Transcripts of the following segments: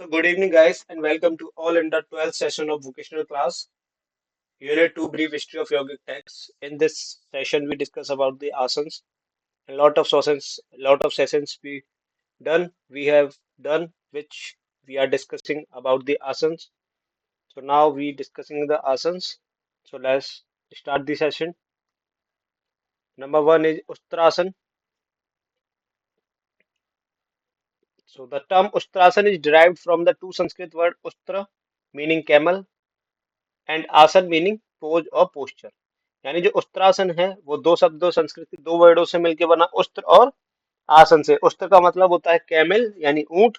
So good evening guys and welcome to all in the 12th session of vocational class, Unit 2 Brief History of Yogic Texts. In this session we discuss about the asanas. A lot of sessions we have done which we are discussing about the asanas. So now we discussing the asanas. So let's start the session. Number one is Ustrasana. So the term Ustrasana is derived from the two Sanskrit word Ustra meaning camel and आसन meaning pose और posture. यानी जो उस्त्रासन है वो दो शब्दों संस्कृत के दो वर्डों से मिलकर बना उस्त्र और आसन से। उस्त्र का मतलब होता है कैमल यानी ऊंट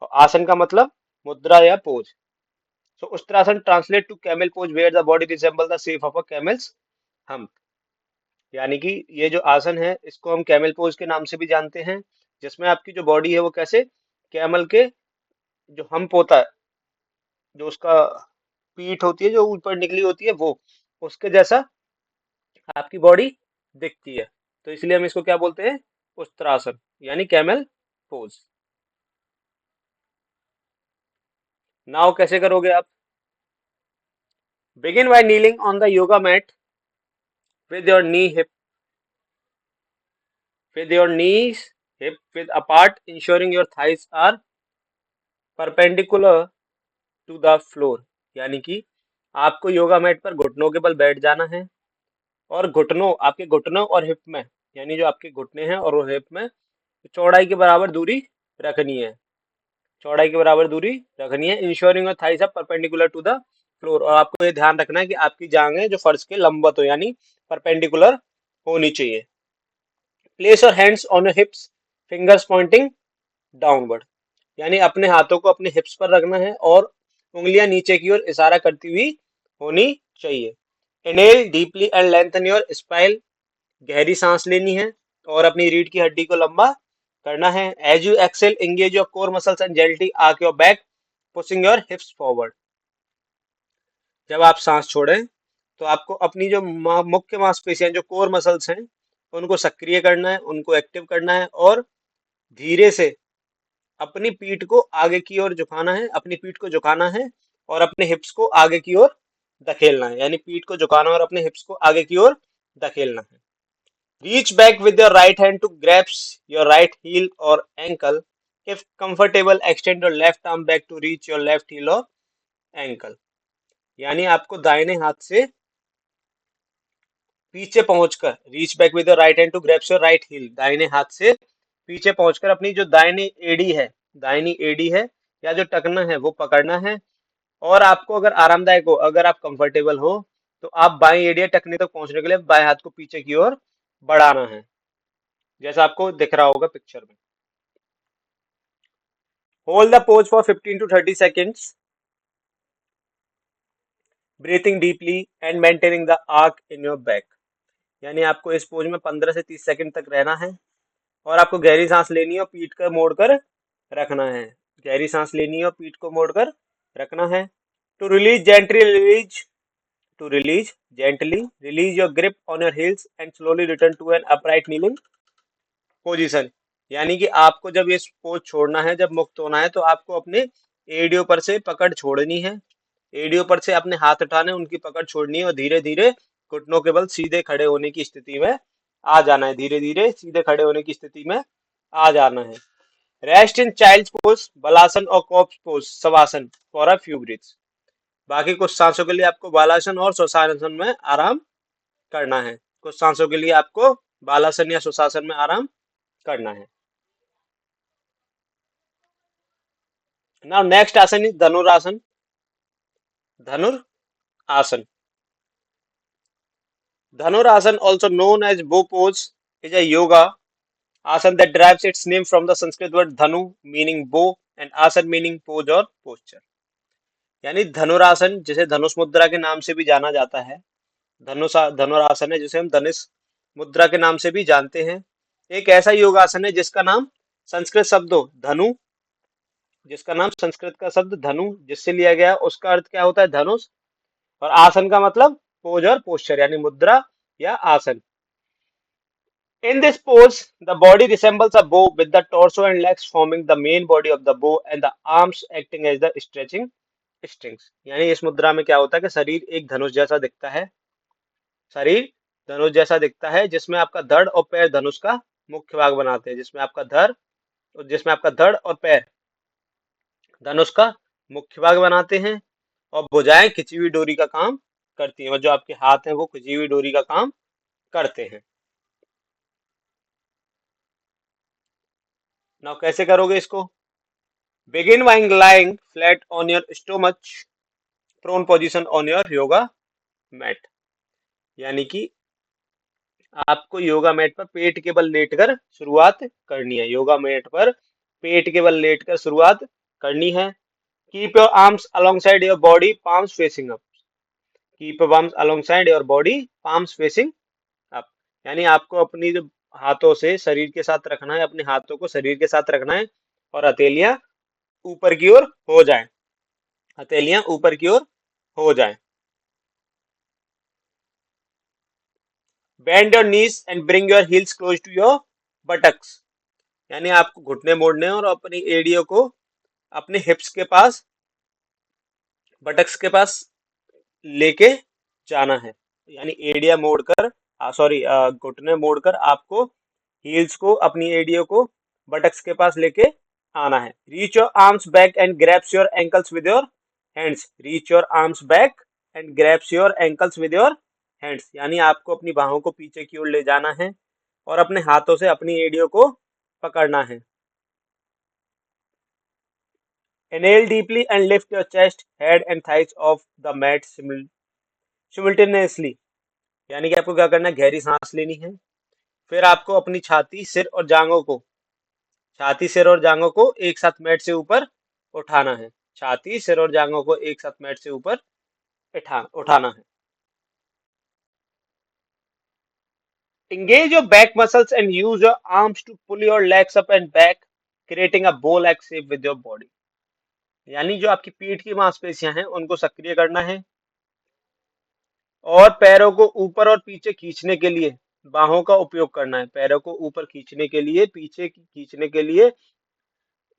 और आसन का मतलब मुद्रा या pose. So Ustrasana translate to camel pose where the body resemble the shape of a camel's hump. यानी कि ये जो आसन है इसको हम कैमल पोज के नाम से भी जानते हैं, जिसमें आपकी जो बॉडी है वो कैसे कैमल के जो हम्प होता है, जो उसका पीठ होती है जो ऊपर निकली होती है वो उसके जैसा आपकी बॉडी दिखती है। तो इसलिए हम इसको क्या बोलते हैं, उस्त्रासन यानी कैमल पोज। नाउ कैसे करोगे आप? Begin by kneeling on the yoga mat with your knee hip with your knees hip width apart, ensuring your thighs are perpendicular to the floor। यानी कि आपको योगा मैट पर घुटनों के बल बैठ जाना है और घुटनों आपके घुटनों और हिप में, यानी जो आपके घुटने हैं और वो हिप में चौड़ाई के बराबर दूरी रखनी है। चौड़ाई के बराबर दूरी रखनी है। Ensuring your thighs are perpendicular to the floor. और आपको ये ध्यान रखना है कि आपकी जांघें जो फर्श के लंबवत हो यानी परपेंडिकुलर होनी चाहिए। Place your hands on your hips, fingers pointing downward. यानी अपने हाथों को अपने हिप्स पर रखना है और उंगलियां नीचे की ओर इशारा करती हुई होनी चाहिए। Inhale deeply and lengthen your spine. गहरी सांस लेनी है और अपनी रीढ़ की हड्डी को लंबा करना है। As you exhale engage your core muscles and gently arch your back, pushing your hips forward. जब आप सांस छोड़ें तो आपको अपनी जो मुख्य मांसपेशियां जो कोर मसल्स हैं उनको सक्रिय करना है, उनको एक्टिव करना है और धीरे से अपनी पीठ को आगे की ओर झुकाना है, अपनी पीठ को झुकाना है और अपने हिप्स को आगे की ओर धकेलना है। यानी पीठ को झुकाना और अपने हिप्स को आगे की ओर धकेलना है। Reach back with your right hand to grasp your right heel or ankle. If comfortable, extend your left arm back to reach your left heel or ankle. यानी आपको दाहिने हाथ से पीछे पहुंचकर reach back with your right hand to grasp your right heel. दाहिने हाथ से पीछे पहुंचकर अपनी जो दाहिनी एड़ी है या जो टखना है वो पकड़ना है। और आपको अगर आरामदायक हो, अगर आप कंफर्टेबल हो तो आप बाएं एड़ी या टखने तक पहुंचने के लिए बाएं हाथ को पीछे की ओर बढ़ाना है, जैसा आपको दिख रहा होगा पिक्चर में। Hold the pose for 15 to 30 seconds, breathing deeply and maintaining the arc in your back। यानी आपको इस पोज में 15 से 30 सेकंड तक रहना है और आपको गहरी सांस लेनी है और पीठ को मोड़कर रखना है। गहरी सांस लेनी है और पीठ को मोड़कर रखना है। To release gently release your grip on your heels and slowly return to an upright kneeling position. यानी कि आपको जब ये पोज छोड़ना है, जब मुक्त होना है तो आपको अपने एड़ियों पर से पकड़ छोड़नी है। एड़ियों पर से अपने हाथ उठाने, उनकी पकड़ छोड़नी है और धीरे धीरे घुटनों के बल सीधे खड़े होने की स्थिति में आ जाना है। धीरे धीरे सीधे खड़े होने की स्थिति में आ जाना है। Rest in child pose, Balasana और corpse pose, Shavasana for a few breaths. बाकी कुछ सांसों के लिए आपको बालासन और स्वसासन में आराम करना है। कुछ सांसों के लिए आपको बालासन या स्वसासन में आराम करना है। नाउ नेक्स्ट आसन इज धनुरासन। धनुर आसन, Dhanurasan, also known as bow pose, is a yoga asana that derives its name from the Sanskrit word dhanu meaning bow and asan meaning pose or posture। यानी धनुरासन जिसे धनुष मुद्रा के नाम से भी जाना जाता है, धनुरासन है जिसे हम धनुष मुद्रा के नाम से भी जानते हैं। एक ऐसा योगासन है जिसका नाम संस्कृत शब्द धनु जिसका नाम संस्कृत का शब्द धनु जिससे लिया गया, उसका अर्थ क्या होता है? धनुष। और आसन का मतलब पोज और पोस्चर यानी मुद्रा या आसन। In this pose, the body resembles a bow with the torso and legs forming the main body of the bow and the arms acting as the stretching strings. यानी इस मुद्रा में क्या होता है कि शरीर एक धनुष जैसा दिखता है, शरीर धनुष जैसा दिखता है जिसमें आपका धड़ और पैर धनुष का मुख्य भाग बनाते हैं, जिसमें आपका धड़ और पैर धनुष का मुख्य भाग बनाते हैं और भुजाएं खिंची हुई डोरी का काम करती हैं और जो आपके हाथ हैं वो खिंची हुई डोरी का काम करते हैं। नाउ कैसे करोगे इसको? Begin by lying flat on your stomach, prone position on your yoga mat। यानी कि आपको योगा मैट पर पेट के बल लेटकर शुरुआत करनी है, योगा मैट पर पेट के बल लेटकर शुरुआत करनी है। Keep your arms alongside your body, palms facing up. Keep your arms alongside your body, palms facing up. यानी आपको अपनी जो हाथों से शरीर के साथ रखना है, अपने हाथों को शरीर के साथ रखना है और हथेलियां ऊपर की ओर हो जाएं, हथेलियां ऊपर की ओर हो जाएं। Bend your knees and bring your heels close to your buttocks. यानी आपको घुटने मोड़ने हैं और अपनी एड़ियों को अपने हिप्स के पास, बटक्स के पास लेके जाना है। यानी एड़िया मोड़कर, सॉरी, घुटने मोड़कर आपको हील्स को, अपनी एड़ियों को बटक्स के पास लेके आना है। Reach your arms back and grabs your ankles with your hands. Reach your arms back and grabs your ankles with your hands. यानी आपको अपनी बाहों को पीछे की ओर ले जाना है और अपने हाथों से अपनी एड़ियों को पकड़ना है। Inhale deeply and lift your chest, head and thighs off the mat simultaneously। यानी कि आपको क्या करना है, गहरी सांस लेनी है, फिर आपको अपनी छाती, सिर और जांघों को, छाती, सिर और जांघों को एक साथ मैट से ऊपर उठाना है। छाती, सिर और जांघों को एक साथ मैट से ऊपर उठाना है। Engage your back muscles and use your arms to pull your legs up and back, creating a bow-like shape with your body। यानी जो आपकी पीठ की मांसपेशियां हैं उनको सक्रिय करना है और पैरों को ऊपर और पीछे खींचने के लिए बाहों का उपयोग करना है। पैरों को ऊपर खींचने के लिए, पीछे खींचने के लिए,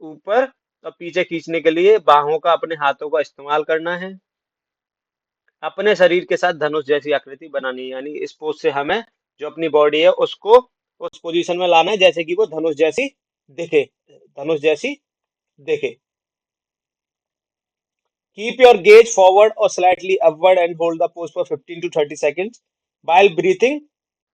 ऊपर और पीछे खींचने के लिए बाहों का, अपने हाथों का इस्तेमाल करना है। अपने शरीर के साथ धनुष जैसी आकृति बनानी है। यानी इस पोज से हमें जो अपनी बॉडी है उसको उस पोजीशन में लाना है जैसे कि वो धनुष जैसी दिखे, धनुष जैसी दिखे। Keep your gaze forward or slightly upward and hold the pose for 15 to 30 seconds while breathing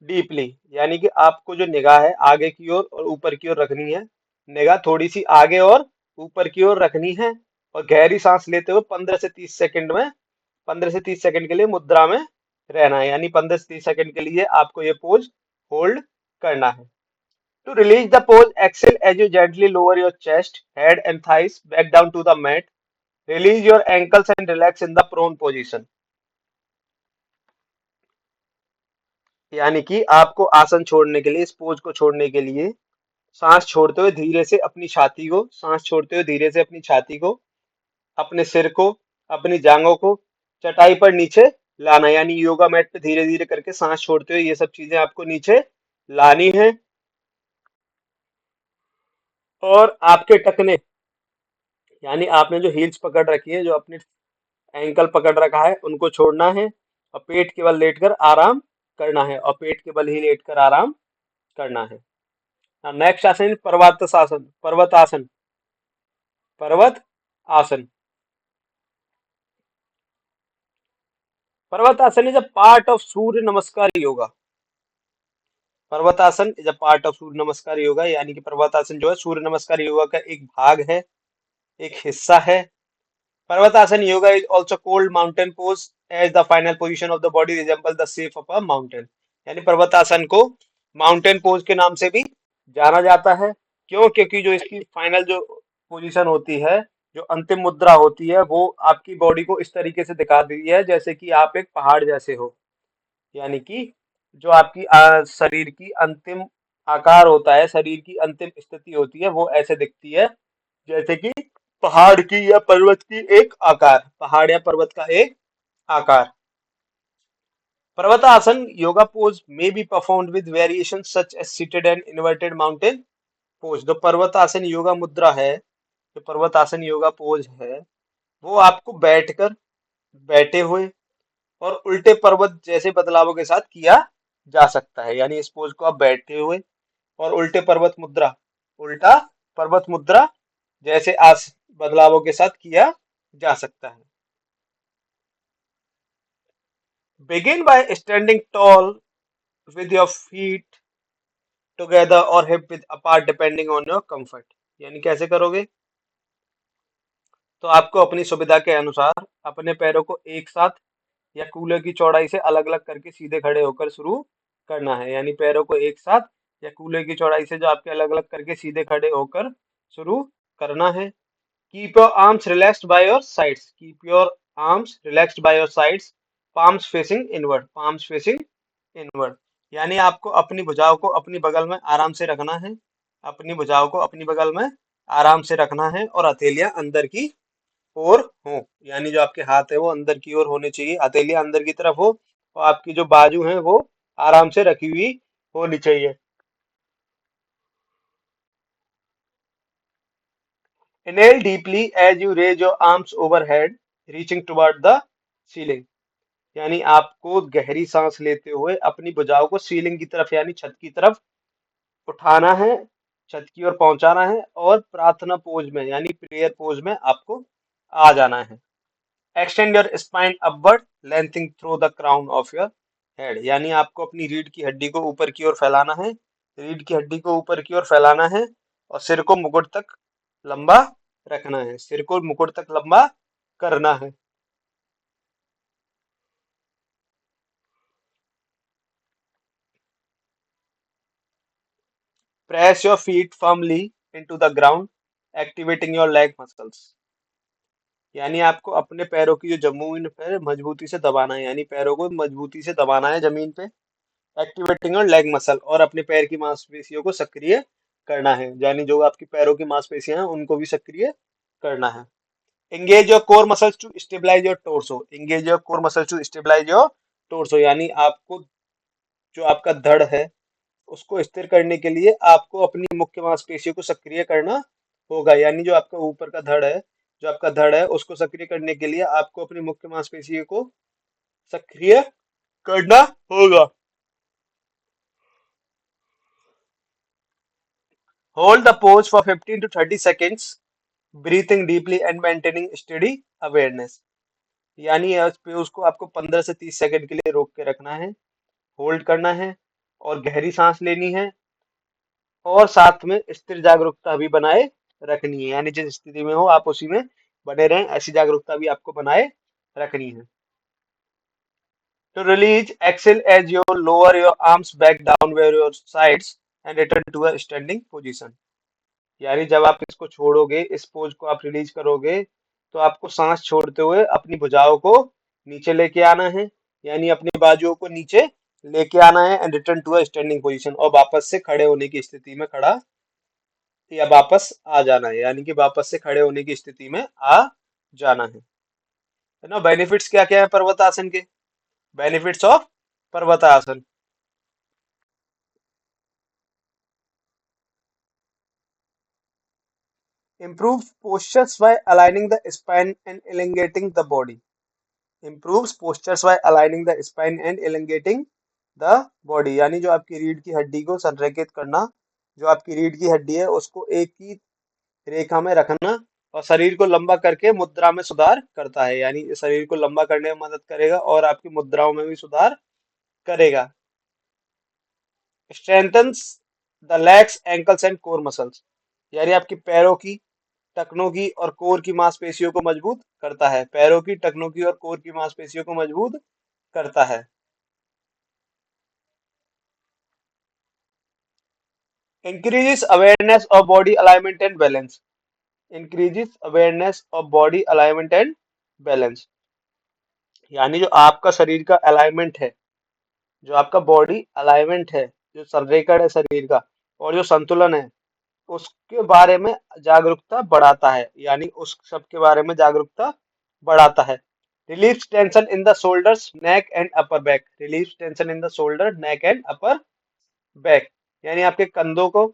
deeply। यानी कि आपको जो निगाह है आगे की ओर और ऊपर की ओर रखनी है, निगाह थोड़ी सी आगे और ऊपर की ओर रखनी है और गहरी सांस लेते हुए 15 से 30 सेकंड के लिए मुद्रा में रहना है। यानी 15 से 30 सेकंड के लिए आपको ये पोज होल्ड करना है। To release the pose, exhale as you gently lower your chest, head and thighs back down to the mat। Release your ankles and relax in the prone position। यानी कि आपको आसन छोड़ने के लिए, इस पोज को छोड़ने के लिए सांस छोड़ते हुए धीरे से अपनी छाती को, सांस छोड़ते हुए धीरे से अपनी छाती को, अपने सिर को, अपनी जांघों को चटाई पर नीचे लाना। यानी योगा मैट पे धीरे धीरे करके सांस छोड़ते हुए ये सब चीजें आपको नीचे लानी है और आपके टखने, यानी आपने जो हील्स पकड़ रखी है, जो अपने एंकल पकड़ रखा है, उनको छोड़ना है और पेट के बल लेटकर आराम करना है और पेट के बल ही लेटकर आराम करना है। नेक्स्ट आसन पर्वतासन, पर्वतासन, पर्वत आसन। Parvatasana is a part of Surya Namaskar yoga. Parvatasana is a part of Surya Namaskar yoga. यानी कि पर्वतासन जो है सूर्य नमस्कार योगा का एक भाग है, एक हिस्सा है। Parvatasana yoga is also called mountain pose as the final position of the body resemble the shape of a mountain. यानी पर्वतासन को माउंटेन पोज के नाम से भी जाना जाता है। क्यों? क्योंकि जो इसकी फाइनल जो पोजीशन होती है, जो अंतिम मुद्रा होती है, वो आपकी बॉडी को इस तरीके से दिखा दी है जैसे कि आप एक पहाड़ जैसे हो। यानी कि जो आपकी शरीर की अंतिम आकार होता है, शरीर की अंतिम स्थिति होती है, वो ऐसे दिखती है जैसे कि पहाड़ की या पर्वत की एक आकार, पहाड़ या पर्वत का एक आकार। पर्वतासन yoga pose may be performed with variations such as seated and inverted mountain pose। जो पर्वतासन योगा मुद्रा है, जो पर्वतासन योगा पोज है, वो आपको बैठकर, बैठे हुए और उल्टे पर्वत जैसे बदलावों के साथ किया जा सकता है। यानी इस पोज को आप बैठे हुए और उल्टे पर्वत मुद्रा, उल्टा पर्वत मुद्रा जैसे आस बदलावों के साथ किया जा सकता है। Begin by standing tall with your feet together or hip width apart depending on your comfort। यानी कैसे करोगे? तो आपको अपनी सुविधा के अनुसार अपने पैरों को एक साथ या कूल्हे की चौड़ाई से अलग अलग करके सीधे खड़े होकर शुरू करना है। यानी पैरों को एक साथ या कूल्हे की चौड़ाई से जो आपके अलग अलग करके सीधे खड़े होकर शुरू करना है। Keep your arms relaxed by your sides, keep your arms relaxed by your sides, palms facing inward, palms facing inward. यानी आपको अपनी भुजाओं को अपनी बगल में आराम से रखना है, अपनी भुजाओं को अपनी बगल में आराम से रखना है और हथेलियां अंदर की ओर हो। यानी जो आपके हाथ है वो अंदर की ओर होने चाहिए, हथेलियां अंदर की तरफ हो और आपकी जो बाजू है वो आराम से रखी हुई होनी चाहिए। Inhale deeply as you raise your arms overhead, reaching toward the ceiling। यानी आपको गहरी सांस लेते हुए अपनी भुजाओं को सीलिंग की तरफ यानी छत की तरफ उठाना है, छत की ओर पहुंचाना है और प्रार्थना पोज में यानी प्रेयर पोज में आपको आ जाना है। Extend your spine upward, lengthening through the crown of your head. यानी आपको अपनी रीढ़ की हड्डी को ऊपर की ओर फैलाना है, रीढ़ की हड्डी को ऊपर की ओर फैलाना है और सिर को मुकुट तक लंबा रखना है, सिर को मुकुट तक लंबा करना है। Press your feet firmly into the ground, activating your leg muscles. यानी आपको अपने पैरों की जो जमीन पे मजबूती से दबाना है, यानी पैरों को मजबूती से दबाना है जमीन पे। एक्टिवेटिंग योर लेग मसल, और अपने पैर की मांसपेशियों को सक्रिय करना है, यानी जो आपकी पैरों की मांसपेशियां हैं उनको भी सक्रिय करना है। Engage your core muscles to stabilise your torso, engage your core muscles to stabilise your torso. यानी आपको जो आपका धड़ है उसको स्थिर करने के लिए आपको अपनी मुख्य मांसपेशियों को सक्रिय करना होगा। यानी जो आपका ऊपर का धड़ है, जो आपका धड़ है उसको सक्रिय करने के लिए आपको अपनी मुख्य मांसपेशियों को सक्रिय करना होगा। Hold the pose for 15 to 30 seconds, breathing deeply and maintaining study awareness. यानी इस पोज को आपको 15 से 30 सेकंड के लिए रोक के रखना है, होल्ड करना है और गहरी सांस लेनी है और साथ में स्थिर जागरूकता भी बनाए रखनी है। यानी जिस स्थिति में हो आप उसी में बने रहें, ऐसी जागरूकता भी आपको बनाए रखनी है। To release, exhale as you lower your arms back down where your sides and return to a standing position। यानी जब आप इसको छोड़ोगे, इस पोज को आप रिलीज करोगे, तो आपको सांस छोड़ते हुए अपनी भुजाओं को नीचे लेके आना है, यानी अपनी बाजुओं को नीचे लेके आना है and return to a standing position, और वापस से खड़े होने की स्थिति में खड़ा या वापस आ जाना है, यानी कि वापस से खड़े होने की स्थिति में आ जाना है ना। बेनिफिट्स क्या क्या है पर्वतासन के? Benefits of Parvatasana. Improves postures by aligning the spine and elongating the body। Improves postures by aligning the spine and elongating the body। यानी जो आपकी रीढ़ की हड्डी को संरेखित करना, जो आपकी रीढ़ की हड्डी है उसको एक ही रेखा में रखना और शरीर को लंबा करके मुद्रा में सुधार करता है। यानी शरीर को लंबा करने में मदद करेगा और आपकी मुद्राओं में भी सुधार करेगा। Strengthens the legs ankles and core muscles. यानी आपकी पैरों की, टखनों की और कोर की मांसपेशियों को मजबूत करता है, पैरों की, टखनों की और कोर की मांसपेशियों को मजबूत करता है। Increases awareness of body alignment and balance. Increases awareness of body alignment and balance. यानी जो आपका शरीर का अलाइनमेंट है, जो आपका बॉडी अलाइनमेंट है, जो संरेखण है शरीर का और जो संतुलन है, उसके बारे में जागरूकता बढ़ाता है। यानी उस सब के बारे में जागरूकता बढ़ाता है। Relieves tension in the shoulders, neck and upper back. Relieves tension in the shoulder, neck and upper back. यानी आपके कंधों को,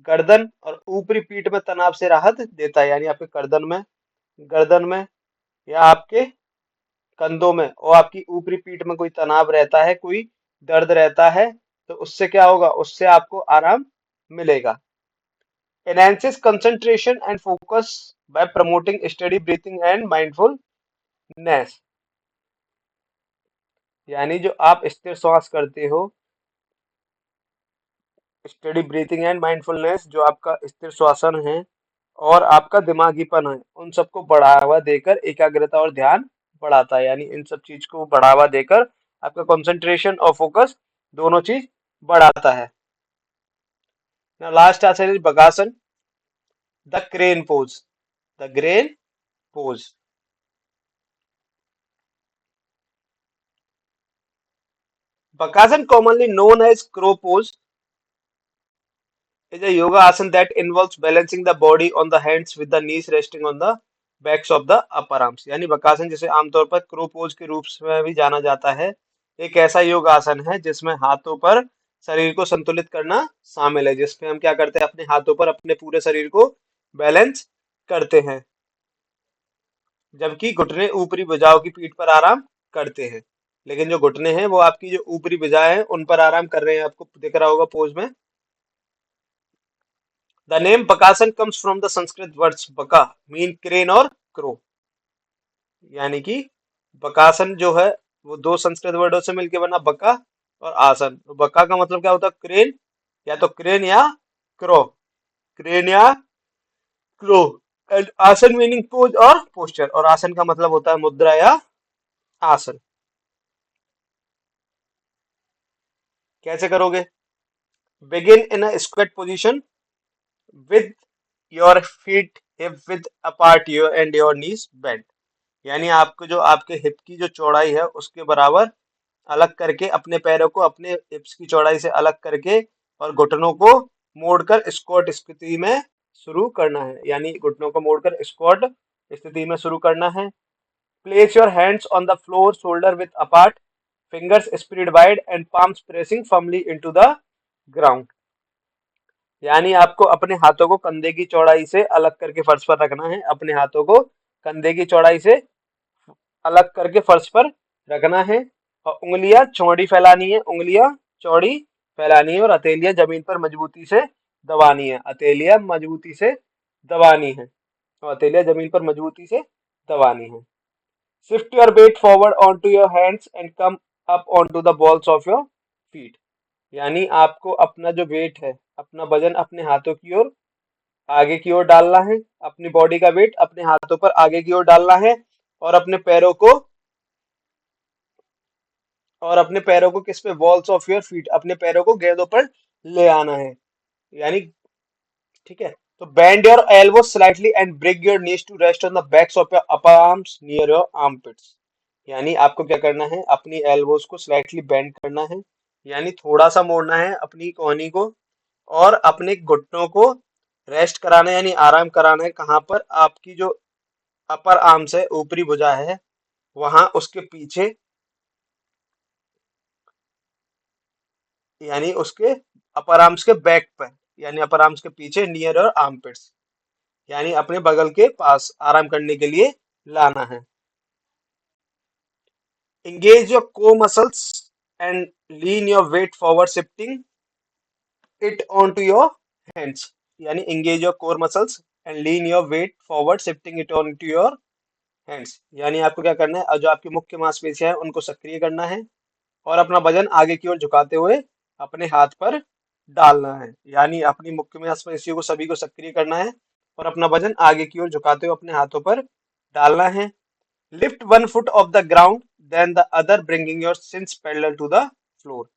गर्दन और ऊपरी पीठ में तनाव से राहत देता है। यानी आपके गर्दन में या आपके कंधों में और आपकी ऊपरी पीठ में कोई तनाव रहता है, कोई दर्द रहता है, तो उससे क्या होगा, उससे आपको आराम मिलेगा। Enhances concentration and focus by promoting steady breathing and mindfulness. यानी जो आप स्थिर श्वास करते हो, स्टडी ब्रीथिंग एंड माइंडफुलनेस, जो आपका स्थिर श्वासन है और आपका दिमागीपन है, उन सबको बढ़ावा देकर एकाग्रता और ध्यान बढ़ाता है। यानी इन सब चीज को बढ़ावा देकर आपका कंसंट्रेशन और फोकस दोनों चीज बढ़ाता है। Last answer is Bakasana, the crane pose, the crane pose. Bakasana, commonly known as crow pose, is a yoga asana that involves balancing the body on the hands with the knees resting on the backs of the upper arms। यानी बकासन जिसे आमतौर पर crow pose के रूप में भी जाना जाता है, एक ऐसा योग आसन है जिसमें हाथों पर शरीर को संतुलित करना शामिल है, जिसमें हम क्या करते हैं, अपने हाथों पर अपने पूरे शरीर को बैलेंस करते हैं, जबकि घुटने ऊपरी भुजाओं की पीठ पर आराम करते हैं। लेकिन जो घुटने हैं वो आपकी जो ऊपरी भुजाएं हैं उन पर आराम कर रहे हैं, आपको दिख रहा होगा पोज में। The name Bakasan comes from the Sanskrit words Baka mean crane और crow। यानी कि बकासन जो है वो दो संस्कृत वर्डों से मिलकर बना, बका और आसन। तो बका का मतलब क्या होता है, क्रेन, या तो क्रेन या क्रो, क्रेन या क्रो। एंड आसन मीनिंग पोज और पोस्चर, और आसन का मतलब होता है मुद्रा या आसन। कैसे करोगे? Begin in a square position with your feet hip width apart your and your knees bent। यानी आपको जो आपके हिप की जो चौड़ाई है उसके बराबर अलग करके अपने पैरों को अपने हिप्स की चौड़ाई से अलग करके और घुटनों को मोड़कर स्क्वाट स्थिति में शुरू करना है। यानी घुटनों को मोड़कर स्क्वाट स्थिति में शुरू करना है। Place your hands on the floor, shoulder with apart, fingers spread wide and palms pressing firmly into the ground. यानी आपको अपने हाथों को कंधे की चौड़ाई से अलग करके फर्श पर रखना है, अपने हाथों को कंधे की चौड़ाई से अलग करके फर्श पर रखना है, और उंगलियां चौड़ी फैलानी है, उंगलियां चौड़ी फैलानी है, और हथेलियां जमीन पर मजबूती से दबानी है, हथेलियां मजबूती से दबानी है, और हथेलियां जमीन पर मजबूती से दबानी है। Shift your weight forward on to your hands and come up on to the balls of your feet. यानी आपको अपना जो वेट है, अपना वजन अपने हाथों की ओर आगे की ओर डालना है, अपनी बॉडी का वेट अपने हाथों पर आगे की ओर डालना है, और अपने पैरों को किस पे, बॉल्स ऑफ योर फीट, अपने पैरों को गेंदों पर ले आना है। यानी ठीक है, तो bend your elbow slightly and bring your knees to rest on the backs of your upper arms near your armpits. यानी आपको क्या करना है, अपनी एल्बोज को स्लाइटली बेंड करना है, यानी थोड़ा सा मोड़ना है अपनी कोहनी को, और अपने घुटनों को रेस्ट कराना है, यानी आराम कराना है। कहाँ पर, आपकी जो अपर आर्म्स है, ऊपरी भुजा है, वहां उसके पीछे, यानी उसके अपर आर्म्स के बैक पर, यानी अपर आर्म्स के पीछे नियर और आर्मपिट्स, यानी अपने बगल के पास आराम करने के लिए लाना है। Engage your core muscles and lean your weight forward, shifting it onto your hands। यानी engage your core muscles and lean your weight forward, shifting it onto your hands। यानी आपको क्या करना है, जो आपकी मुख्य मांसपेशियां हैं उनको सक्रिय करना है, और अपना वजन आगे की ओर झुकाते हुए अपने हाथ पर डालना है। यानी अपनी मुख्य मांसपेशियों को सभी को सक्रिय करना है, और अपना वजन आगे की ओर झुकाते हुए अपने हाथों पर डालना है। Lift one foot off the ground then the other bringing your shins parallel to the floor.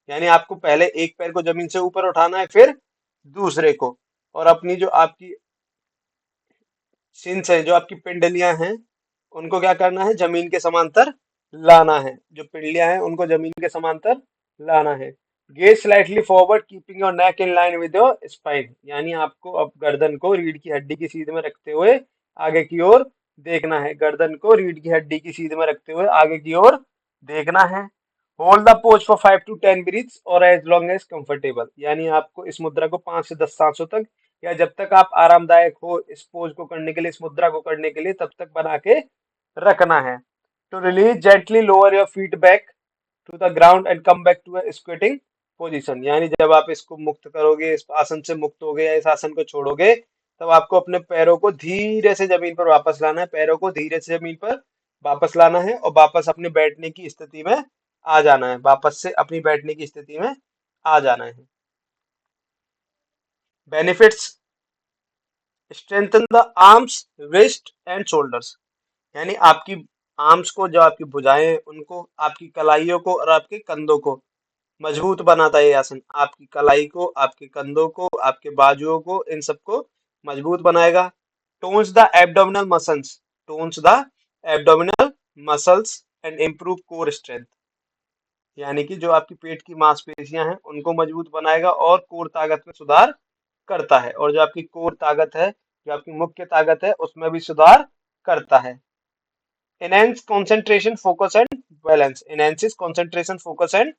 यानी आपको पहले एक पैर को जमीन से ऊपर उठाना है, फिर दूसरे को, और अपनी जो आपकी सिंस है, जो आपकी पिंडलियां हैं, उनको क्या करना है, जमीन के समांतर लाना है। जो पिंडलियां हैं उनको जमीन के समांतर लाना है। Gauge slightly forward keeping your neck in line with your spine. यानी आपको अब गर्दन को रीढ़ की हड्डी की सीध में रखते हुए आगे की ओर देखना है। गर्दन को रीढ़ की हड्डी की सीध में रखते हुए आगे की ओर देखना है। Hold the pose for 5 to 10 breaths और एज लॉन्ग एज कंफर्टेबल, यानी आपको इस मुद्रा को 5 से 10 सांसों तक या जब तक आप आरामदायक हो इस पोज को करने के लिए, इस मुद्रा को करने के लिए, तब तक बना के रखना है। To release gently lower your feet back to the ground and come back to a squatting position, यानी जब आप इसको मुक्त करोगे, इस आसन से मुक्त होगे या इस आसन को छोड़ोगे, तब आपको अपने पैरों को धीरे से जमीन पर वापस लाना है। पैरों को धीरे से जमीन पर वापस लाना है और वापस अपने बैठने की स्थिति में आ जाना है। वापस से अपनी बैठने की स्थिति में आ जाना है। Benefits: strengthen the arms, wrist and shoulders, यानी आपकी आर्म्स को, जो आपकी भुजाएं हैं, उनको, आपकी कलाइयों को और आपके कंधों को मजबूत बनाता है ये आसन। आपकी कलाई को, आपके कंधों को, आपके बाजुओं को, इन सबको मजबूत बनाएगा। Tones the abdominal muscles, tones the abdominal muscles and improve core strength, यानी कि जो आपकी पेट की मांसपेशियां हैं उनको मजबूत बनाएगा और कोर ताकत में सुधार करता है। और जो आपकी कोर ताकत है, जो आपकी मुख्य ताकत है, उसमें भी सुधार करता है। Enhance concentration, focus and balance, enhances concentration, focus and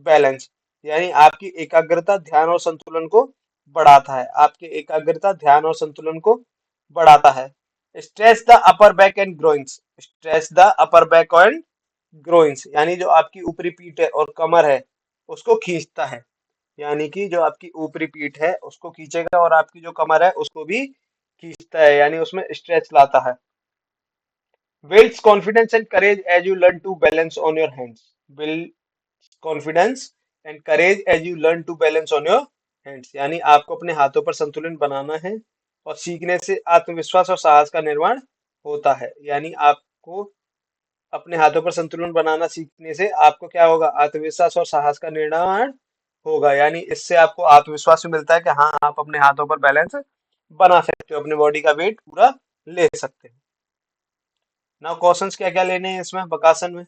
balance, यानी आपकी एकाग्रता, ध्यान और संतुलन को बढ़ाता है। आपकी एकाग्रता, ध्यान और संतुलन को बढ़ाता है। Stretch the upper back and groins, stretch the upper back and groins, यानी जो आपकी ऊपरी पीठ है और कमर है उसको खींचता है, यानी कि जो आपकी ऊपरी पीठ है उसको खींचेगा और आपकी जो कमर है उसको भी खींचता है, यानी उसमें स्ट्रेच लाता है। Builds confidence and courage as you learn to balance on your hands. Build confidence and courage as you learn to balance on your hands, यानी आपको अपने हाथों पर संतुलन बनाना है और सीखने से आत्मविश्वास और साहस का निर्माण होता है। यानी आपको अपने हाथों पर संतुलन बनाना सीखने से आपको क्या होगा, आत्मविश्वास और साहस का निर्माण होगा, यानी इससे आपको आत्मविश्वास भी मिलता है कि हाँ आप अपने हाथों पर बैलेंस बना सकते हो, अपने बॉडी का वेट पूरा ले सकते हो। नाउ क्वेश्चंस क्या क्या लेने हैं इसमें बकासन में।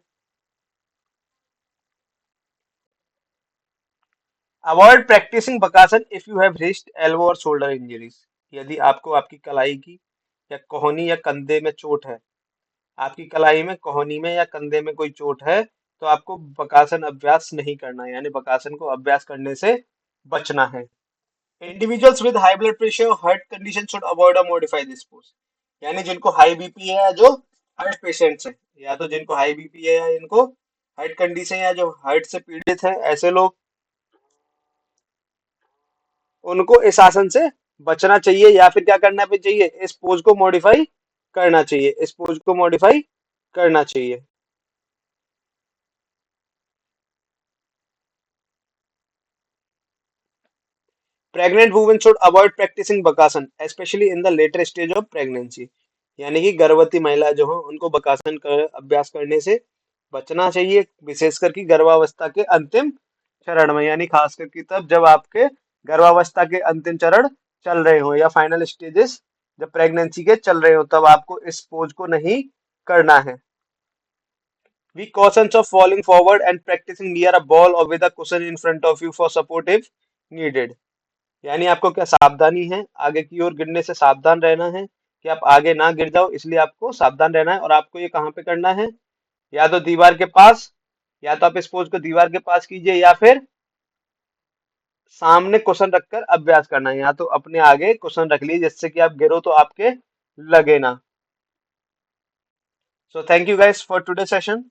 Avoid practising Bakasana if you have wrist, elbow और शोल्डर इंजरीज, यदि आपको आपकी कलाई की या कोहनी या कंधे में चोट है, आपकी कलाई में, कोहनी में या कंधे में कोई चोट है, तो आपको बकासन अभ्यास नहीं करना है, यानी बकासन को अभ्यास करने से बचना है। Individuals with high blood pressure heart condition should avoid और मॉडिफाई दिस पोज, यानी जिनको हाई बीपी है या जो हार्ट पेशेंट्स हैं, या तो जिनको हाई बीपी है या इनको हार्ट कंडीशन या जो हार्ट से पीड़ित है, ऐसे लोग, उनको इस आसन से बचना चाहिए या फिर क्या करना भी चाहिए, इस पोज को मॉडिफाई करना चाहिए, इस पोज को मॉडिफाई करना चाहिए। Pregnant women should avoid practising Bakasana specially in the later stage of pregnancy, यानी कि गर्भवती महिला जो हो उनको बकासन अभ्यास करने से बचना चाहिए, विशेषकर कि गर्भावस्था के अंतिम चरण में, यानी खासकर कि तब जब आपके गर्भावस्था के अंतिम चरण चल रहे हो या फाइनल स्टेजेस जब प्रेगनेंसी के चल रहे हो, तब आपको इस पोज को नहीं करना है। We cautions of falling forward and practicing near a ball or with a cushion in front of you for support if needed, यानी आपको क्या सावधानी है, आगे की ओर गिरने से सावधान रहना है कि आप आगे ना गिर जाओ, इसलिए आपको सावधान रहना है। और आपको ये कहाँ पे करना है, या तो दीवार के पास, या तो आप इस पोज को दीवार के पास कीजिए या फिर सामने कुशन रखकर अभ्यास करना है, या तो अपने आगे कुशन रख लीजिए जिससे कि आप गिरो तो आपके लगे ना। So thank you guys for today session.